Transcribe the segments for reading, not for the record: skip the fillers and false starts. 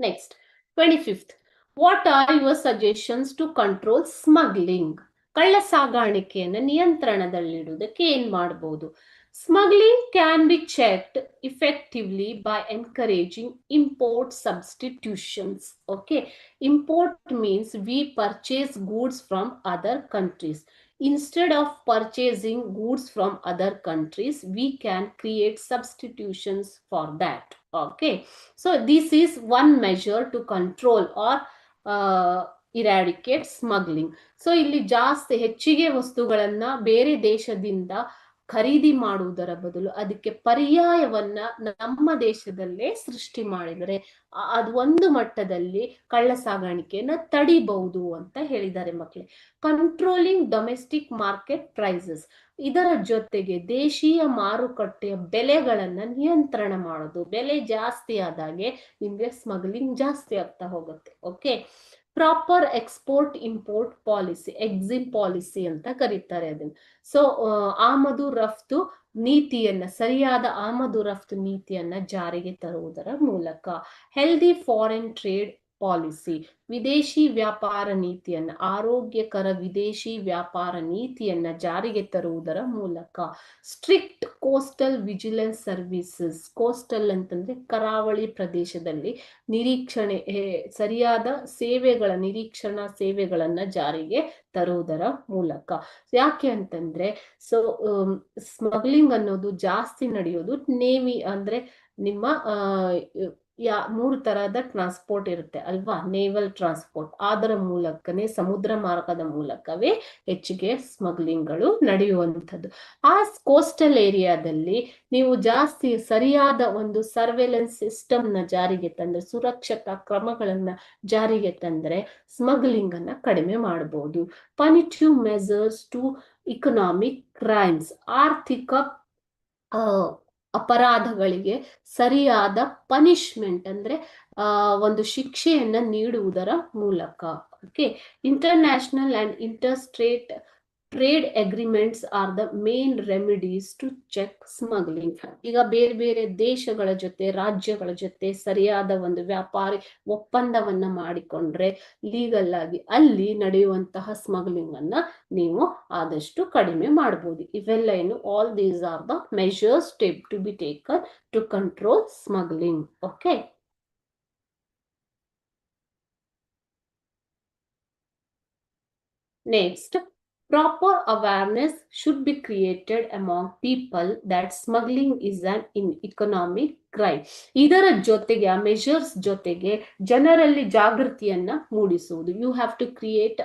Next 25th, what are your suggestions to control smuggling? ಕಳ್ಳ ಸಾಗಾಣಿಕೆಯನ್ನು ನಿಯಂತ್ರಣದಲ್ಲಿಡುವುದಕ್ಕೆ ಏನ್ ಮಾಡಬಹುದು? Smuggling can be checked effectively by encouraging import substitutions. Okay, import means we purchase goods from other countries. Instead of purchasing goods from other countries, we can create substitutions for that. Okay, so this is one measure to control or eradicate smuggling. So ಇಲ್ಲಿ ಜಾಸ್ತಿ ಹೆಚ್ಚಿಗೆ ವಸ್ತುಗಳನ್ನ ಬೇರೆ ದೇಶದಿಂದ ಖರೀದಿ ಮಾಡುವುದರ ಬದಲು ಅದಕ್ಕೆ ಪರ್ಯಾಯವನ್ನ ನಮ್ಮ ದೇಶದಲ್ಲೇ ಸೃಷ್ಟಿ ಮಾಡಿದರೆ ಅದು ಒಂದು ಮಟ್ಟದಲ್ಲಿ ಕಳ್ಳ ಸಾಗಾಣಿಕೆಯನ್ನ ತಡಿಬಹುದು ಅಂತ ಹೇಳಿದ್ದಾರೆ ಮಕ್ಕಳೇ. ಕಂಟ್ರೋಲಿಂಗ್ ಡೊಮೆಸ್ಟಿಕ್ ಮಾರ್ಕೆಟ್ ಪ್ರೈಸಸ್, ಇದರ ಜೊತೆಗೆ ದೇಶೀಯ ಮಾರುಕಟ್ಟೆಯ ಬೆಲೆಗಳನ್ನ ನಿಯಂತ್ರಣ ಮಾಡೋದು. ಬೆಲೆ ಜಾಸ್ತಿ ಆದಾಗೆ ನಿಮ್ಗೆ ಸ್ಮಗ್ಲಿಂಗ್ ಜಾಸ್ತಿ ಆಗ್ತಾ ಹೋಗುತ್ತೆ. Okay, proper export import policy, Exim policy ಅಂತ ಕರೀತಾರೆ ಅದನ್ನ. ಸೊ ಆಮದು ರಫ್ತು ನೀತಿಯನ್ನ, ಸರಿಯಾದ ಆಮದು ರಫ್ತು ನೀತಿಯನ್ನ ಜಾರಿಗೆ ತರುವುದರ ಮೂಲಕ. ಹೆಲ್ದಿ ಫಾರಿನ್ ಟ್ರೇಡ್ ಪಾಲಿಸಿ, ವಿದೇಶಿ ವ್ಯಾಪಾರ ನೀತಿಯನ್ನ, ಆರೋಗ್ಯಕರ ವಿದೇಶಿ ವ್ಯಾಪಾರ ನೀತಿಯನ್ನ ಜಾರಿಗೆ ತರುವುದರ ಮೂಲಕ. Strict coastal vigilance services, coastal ಅಂತಂದ್ರೆ ಕರಾವಳಿ ಪ್ರದೇಶದಲ್ಲಿ ನಿರೀಕ್ಷಣೆ, ಸರಿಯಾದ ಸೇವೆಗಳ ನಿರೀಕ್ಷಣಾ ಸೇವೆಗಳನ್ನ ಜಾರಿಗೆ ತರುವುದರ ಮೂಲಕ. ಯಾಕೆ ಅಂತಂದ್ರೆ ಸೊ ಸ್ಮಗ್ಲಿಂಗ್ ಅನ್ನೋದು ಜಾಸ್ತಿ ನಡೆಯೋದು ನೇವಿ ಅಂದ್ರೆ ನಿಮ್ಮ 3 ತರಹದ ಟ್ರಾನ್ಸ್ಪೋರ್ಟ್ ಇರುತ್ತೆ ಅಲ್ವಾ, ನೇವಲ್ ಟ್ರಾನ್ಸ್ಪೋರ್ಟ್, ಅದರ ಮೂಲಕನೇ, ಸಮುದ್ರ ಮಾರ್ಗದ ಮೂಲಕವೇ ಹೆಚ್ಚಿಗೆ ಸ್ಮಗ್ಲಿಂಗ್ಗಳು ನಡೆಯುವಂಥದ್ದು. ಆ ಕೋಸ್ಟಲ್ ಏರಿಯಾದಲ್ಲಿ ನೀವು ಜಾಸ್ತಿ ಸರಿಯಾದ ಒಂದು ಸರ್ವೆಲೆನ್ಸ್ ಸಿಸ್ಟಮ್ ನ ಜಾರಿಗೆ ತಂದ್ರೆ, ಸುರಕ್ಷತಾ ಕ್ರಮಗಳನ್ನ ಜಾರಿಗೆ ತಂದ್ರೆ ಸ್ಮಗ್ಲಿಂಗ್ ಅನ್ನ ಕಡಿಮೆ ಮಾಡಬಹುದು. Punitive measures to economic crimes, ಆರ್ಥಿಕ ಅಪರಾಧಗಳಿಗೆ ಸರಿಯಾದ ಪನಿಷ್ಮೆಂಟ್ ಅಂದ್ರೆ ಒಂದು ಶಿಕ್ಷೆಯನ್ನ ನೀಡುವುದರ ಮೂಲಕ. Okay, international and interstate trade agreements are the main remedies to check smuggling. ಈಗ ಬೇರೆ ಬೇರೆ ದೇಶಗಳ ಜೊತೆ, ರಾಜ್ಯಗಳ ಜೊತೆ ಸರಿಯಾದ ಒಂದು ವ್ಯಾಪಾರಿ ಒಪ್ಪಂದವನ್ನ ಮಾಡಿಕೊಂಡ್ರೆ ಲೀಗಲ್ ಆಗಿ ಅಲ್ಲಿ ನಡೆಯುವಂತಹ ಸ್ಮಗ್ಲಿಂಗ್ ಅನ್ನ ನೀವು ಆದಷ್ಟು ಕಡಿಮೆ ಮಾಡಬಹುದು. ಇವೆಲ್ಲ ಏನು, all these are the measures to be taken to control smuggling. Okay, next, proper awareness should be created among people that smuggling is an economic crime. ಇದರ ಜೊತೆಗೆ, ಆ ಮೆಷರ್ಸ್ ಜೊತೆಗೆ ಜನರಲ್ಲಿ ಜಾಗೃತಿಯನ್ನ ಮೂಡಿಸುವುದು. You have to create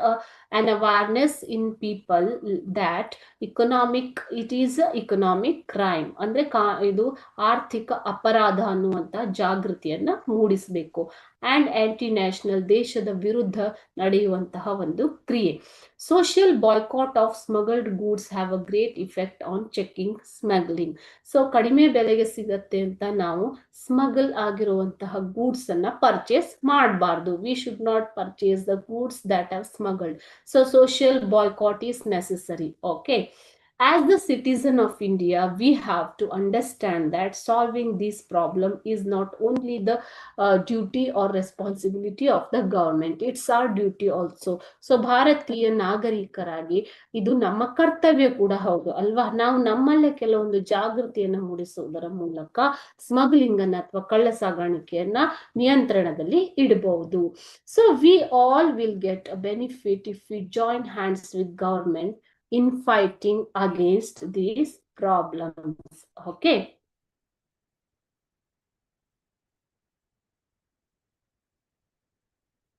an awareness in people that it is a economic crime, ಅಂದ್ರೆ ಇದು ಆರ್ಥಿಕ ಅಪರಾಧ ಅನ್ನುವಂತ ಜಾಗೃತಿಯನ್ನ ಮೂಡಿಸಬೇಕು. ಅಂಡ್ ಆಂಟಿ ನ್ಯಾಷನಲ್, ದೇಶದ ವಿರುದ್ಧ ನಡೆಯುವಂತಹ ಒಂದು ಕ್ರಿಯೆ. Social boycott of smuggled goods have a great effect on checking smuggling. So ಕಡಿಮೆ ಬೆಲೆಗೆ ಸಿಗತ್ತೆ ಅಂತ ನಾವು ಸ್ಮಗಲ್ ಆಗಿರುವಂತಹ ಗೂಡ್ಸ್ ಅನ್ನ ಪರ್ಚೇಸ್ ಮಾಡಬಾರ್ದು. We should not purchase the goods that are smuggled. So social boycott is necessary. Okay, as the citizen of India, we have to understand that solving this problem is not only the duty or responsibility of the government, it's our duty also. So ಭಾರತೀಯ ನಾಗರಿಕರಾಗಿ ಇದು ನಮ್ಮ ಕರ್ತವ್ಯ ಕೂಡ ಹೌದು ಅಲ್ವಾ. ನಾವು ನಮ್ಮಲ್ಲೇ ಕೆಲವೊಂದು ಜಾಗೃತಿಯನ್ನ ಮೂಡಿಸುವುದರ ಮೂಲಕ ಸ್ಮಗ್ಲಿಂಗ್ ಅನ್ನ ಅಥವಾ ಕಳ್ಳ ಸಾಗಾಣಿಕೆಯನ್ನ ನಿಯಂತ್ರಣದಲ್ಲಿ ಇಡಬಹುದು. So we all will get a benefit if we join hands with government in fighting against these problems. Okay.